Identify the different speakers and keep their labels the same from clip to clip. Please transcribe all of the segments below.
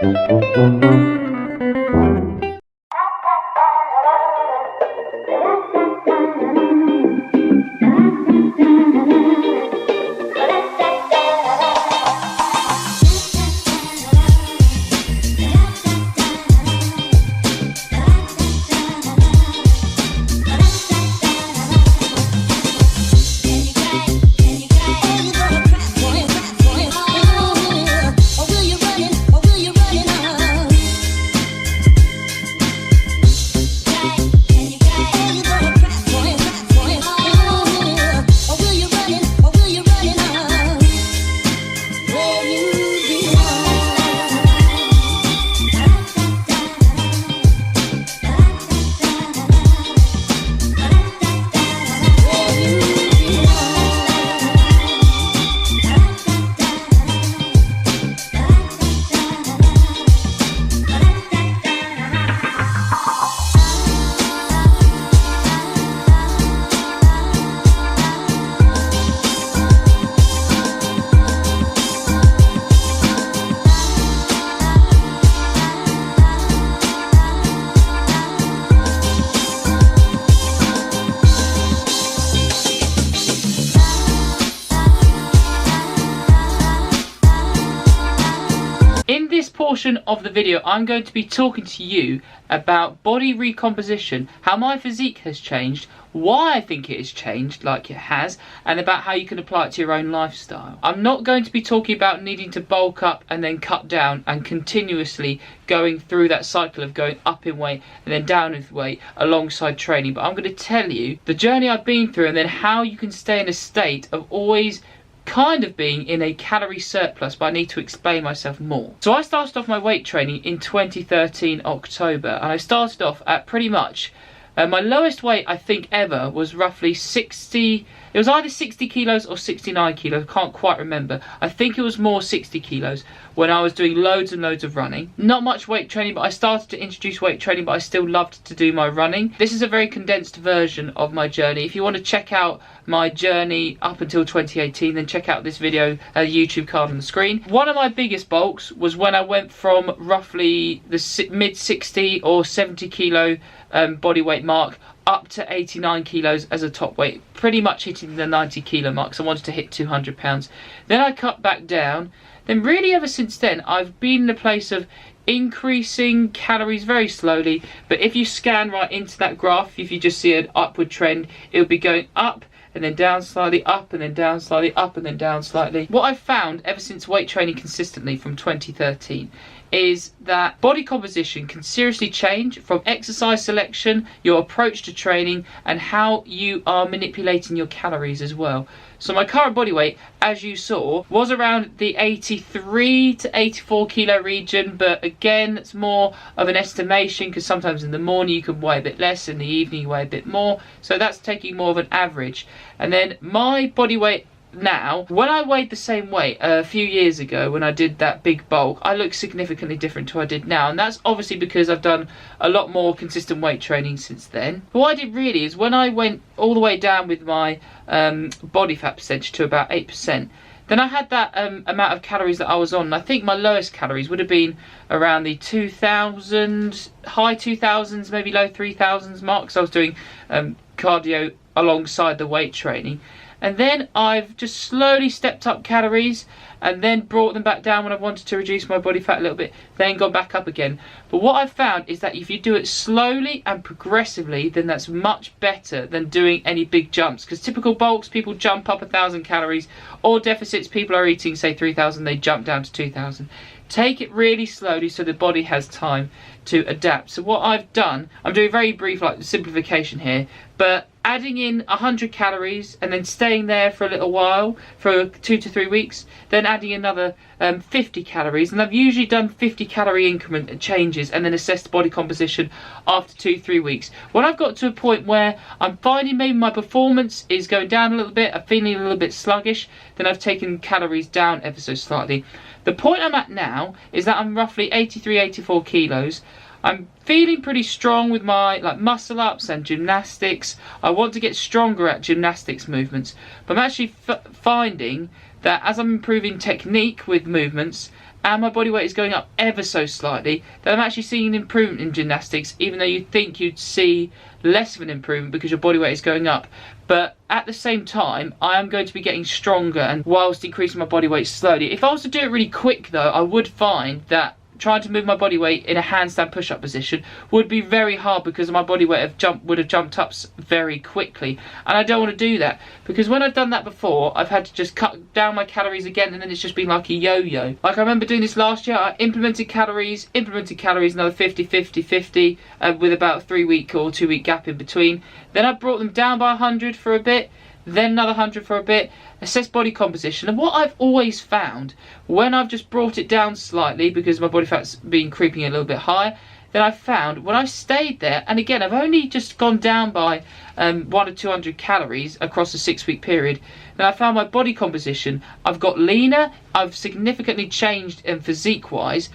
Speaker 1: In this portion of the video, I'm going to be talking to you about body recomposition, how my physique has changed, why I think it has changed like it has, and about how you can apply it to your own lifestyle. I'm not going to be talking about needing to bulk up and then cut down and continuously going through that cycle of going up in weight and then down in weight alongside training, but I'm going to tell you the journey I've been through and then how you can stay in a state of always kind of being in a calorie surplus, but I need to explain myself more. So I started off my weight training in 2013 October, and I started off at pretty much my lowest weight I think ever was roughly 60, it was either 60 kilos or 69 kilos, I can't quite remember. I think it was more 60 kilos when I was doing loads and loads of running. Not much weight training, but I started to introduce weight training, but I still loved to do my running. This is a very condensed version of my journey. If you want to check out my journey up until 2018, then check out this video, YouTube card on the screen. One of my biggest bulks was when I went from roughly the mid 60 or 70 kilo body weight mark up to 89 kilos as a top weight, pretty much hitting the 90 kilo mark, so I wanted to hit 200 pounds. Then I cut back down, then really ever since then I've been in a place of increasing calories very slowly, but if you scan right into that graph, if you just see an upward trend, it'll be going up and then down slightly, up and then down slightly, up and then down slightly. What I've found ever since weight training consistently from 2013 is that body composition can seriously change from exercise selection, your approach to training, and how you are manipulating your calories as well. So my current body weight, as you saw, was around the 83 to 84 kilo region, but again, it's more of an estimation because sometimes in the morning you can weigh a bit less, in the evening you weigh a bit more, so that's taking more of an average. And then my body weight now, when I weighed the same weight a few years ago when I did that big bulk, I look significantly different to what I did now, and that's obviously because I've done a lot more consistent weight training since then. But what I did really is when I went all the way down with my body fat percentage to about 8%, then I had that amount of calories that I was on, and I think my lowest calories would have been around the 2000, high 2000s, maybe low 3000s mark, because I was doing cardio alongside the weight training. And then I've just slowly stepped up calories and then brought them back down when I wanted to reduce my body fat a little bit, then gone back up again. But what I've found is that if you do it slowly and progressively, then that's much better than doing any big jumps. Because typical bulks, people jump up 1,000 calories, or deficits, people are eating say 3,000, they jump down to 2,000. Take it really slowly so the body has time to adapt. So what I've done, I'm doing very brief like simplification here, but adding in 100 calories and then staying there for a little while, for 2 to 3 weeks, then adding another 50 calories, and I've usually done 50 calorie increment changes and then assessed body composition after 2-3 weeks. When I've got to a point where I'm finding maybe my performance is going down a little bit, I'm feeling a little bit sluggish, then I've taken calories down ever so slightly. The point I'm at now is that I'm roughly 83-84 kilos. I'm feeling pretty strong with my muscle ups and gymnastics. I want to get stronger at gymnastics movements, but I'm actually finding that as I'm improving technique with movements and my body weight is going up ever so slightly, then I'm actually seeing an improvement in gymnastics, even though you'd think you'd see less of an improvement because your body weight is going up. But at the same time, I am going to be getting stronger and whilst increasing my body weight slowly. If I was to do it really quick though, I would find that trying to move my body weight in a handstand push-up position would be very hard because my body weight would have jumped up very quickly, and I don't want to do that because when I've done that before, I've had to just cut down my calories again, and then it's just been like a yo-yo. Like I remember doing this last year. I implemented calories, another 50, 50, 50 with about a 3-week or 2-week gap in between. Then I brought them down by 100 for a bit, then another 100 for a bit, assess body composition. And what I've always found, when I've just brought it down slightly because my body fat's been creeping a little bit higher, then I've found when I've stayed there, and again I've only just gone down by 100 or 200 calories across a 6-week period, then I found my body composition, I've got leaner, I've significantly changed physique wise.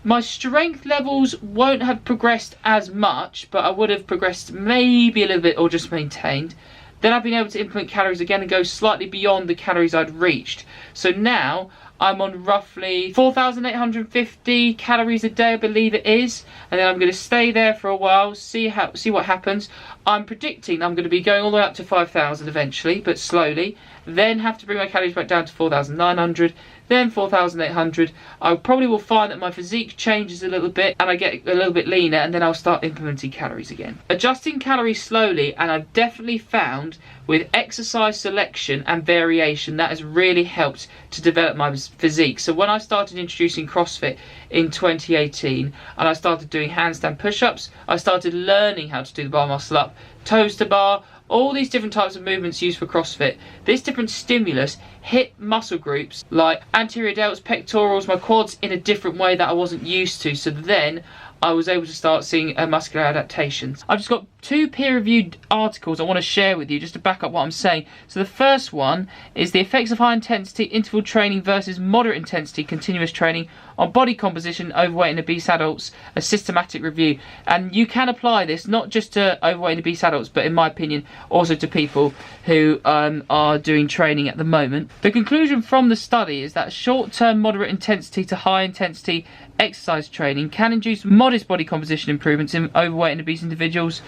Speaker 1: My strength levels won't have progressed as much, but I would have progressed maybe a little bit or just maintained. Then I've been able to implement calories again and go slightly beyond the calories I'd reached. So now I'm on roughly 4,850 calories a day, I believe it is. And then I'm going to stay there for a while, see what happens. I'm predicting I'm going to be going all the way up to 5,000 eventually, but slowly. Then have to bring my calories back down to 4,900, then 4,800. I probably will find that my physique changes a little bit and I get a little bit leaner, and then I'll start implementing calories again. Adjusting calories slowly, and I've definitely found with exercise selection and variation that has really helped to develop my physique. So when I started introducing CrossFit in 2018 and I started doing handstand push-ups, I started learning how to do the bar muscle up, toes to bar, all these different types of movements used for CrossFit. This different stimulus hit muscle groups like anterior delts, pectorals, my quads in a different way that I wasn't used to. So then I was able to start seeing muscular adaptations. I've just got 2 peer-reviewed articles I want to share with you just to back up what I'm saying. So the first one is the effects of high-intensity interval training versus moderate-intensity continuous training on body composition, overweight and obese adults, a systematic review. And you can apply this not just to overweight and obese adults, but in my opinion also to people who are doing training at the moment. The conclusion from the study is that short-term moderate intensity to high-intensity exercise training can induce modest body composition improvements in overweight and obese individuals,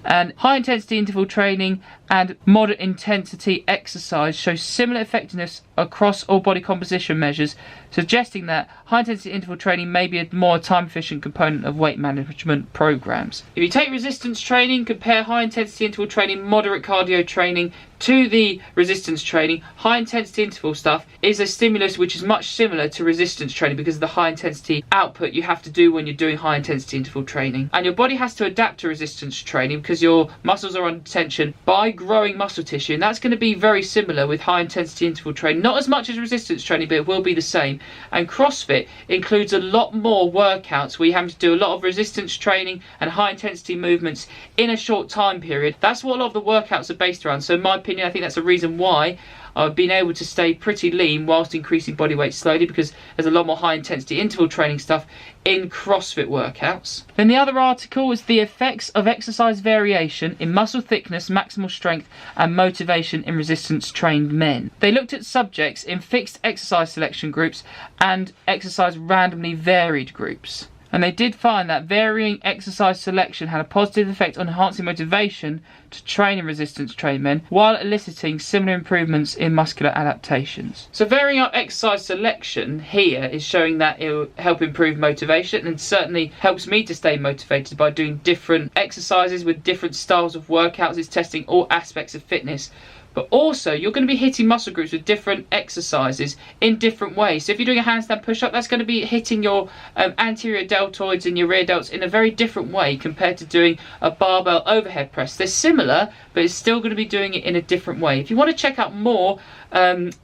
Speaker 1: and high intensity interval training and moderate intensity exercise show similar effectiveness across all body composition measures, suggesting that high intensity interval training may be a more time efficient component of weight management programs. If you take resistance training, compare high intensity interval training, moderate cardio training to the resistance training, high intensity interval stuff is a stimulus which is much similar to resistance training because of the high intensity output you have to do when you're doing high intensity interval training. And your body has to adapt to resistance training because your muscles are under tension by growing muscle tissue, and that's going to be very similar with high intensity interval training. Not as much as resistance training, but it will be the same. And CrossFit includes a lot more workouts where you have to do a lot of resistance training and high intensity movements in a short time period. That's what a lot of the workouts are based around. So in my opinion, I think that's a reason why I've been able to stay pretty lean whilst increasing body weight slowly, because there's a lot more high intensity interval training stuff in CrossFit workouts. Then the other article is the effects of exercise variation in muscle thickness, maximal strength and motivation in resistance trained men. They looked at subjects in fixed exercise selection groups and exercise randomly varied groups. And they did find that varying exercise selection had a positive effect on enhancing motivation to train in resistance trained men while eliciting similar improvements in muscular adaptations. So varying our exercise selection here is showing that it will help improve motivation, and certainly helps me to stay motivated by doing different exercises with different styles of workouts. It's testing all aspects of fitness. But also, you're going to be hitting muscle groups with different exercises in different ways. So if you're doing a handstand push-up, that's going to be hitting your anterior deltoids and your rear delts in a very different way compared to doing a barbell overhead press. They're similar, but it's still going to be doing it in a different way. If you want to check out more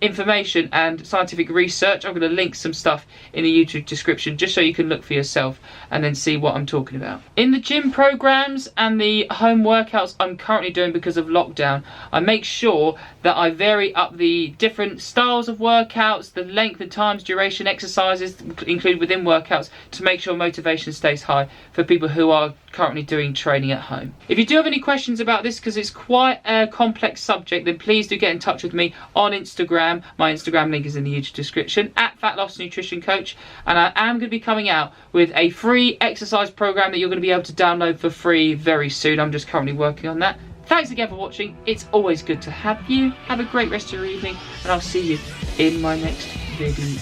Speaker 1: information and scientific research, I'm going to link some stuff in the YouTube description just so you can look for yourself and then see what I'm talking about. In the gym programs and the home workouts I'm currently doing because of lockdown, I make sure that I vary up the different styles of workouts, the length and times, duration, exercises included within workouts to make sure motivation stays high for people who are currently doing training at home. If you do have any questions about this, because it's quite a complex subject, then please do get in touch with me on Instagram. My Instagram link is in the YouTube description, at Fat Loss Nutrition Coach. And I am going to be coming out with a free exercise program that you're going to be able to download for free very soon. I'm just currently working on that. Thanks again for watching. It's always good to have you. Have a great rest of your evening, and I'll see you in my next video.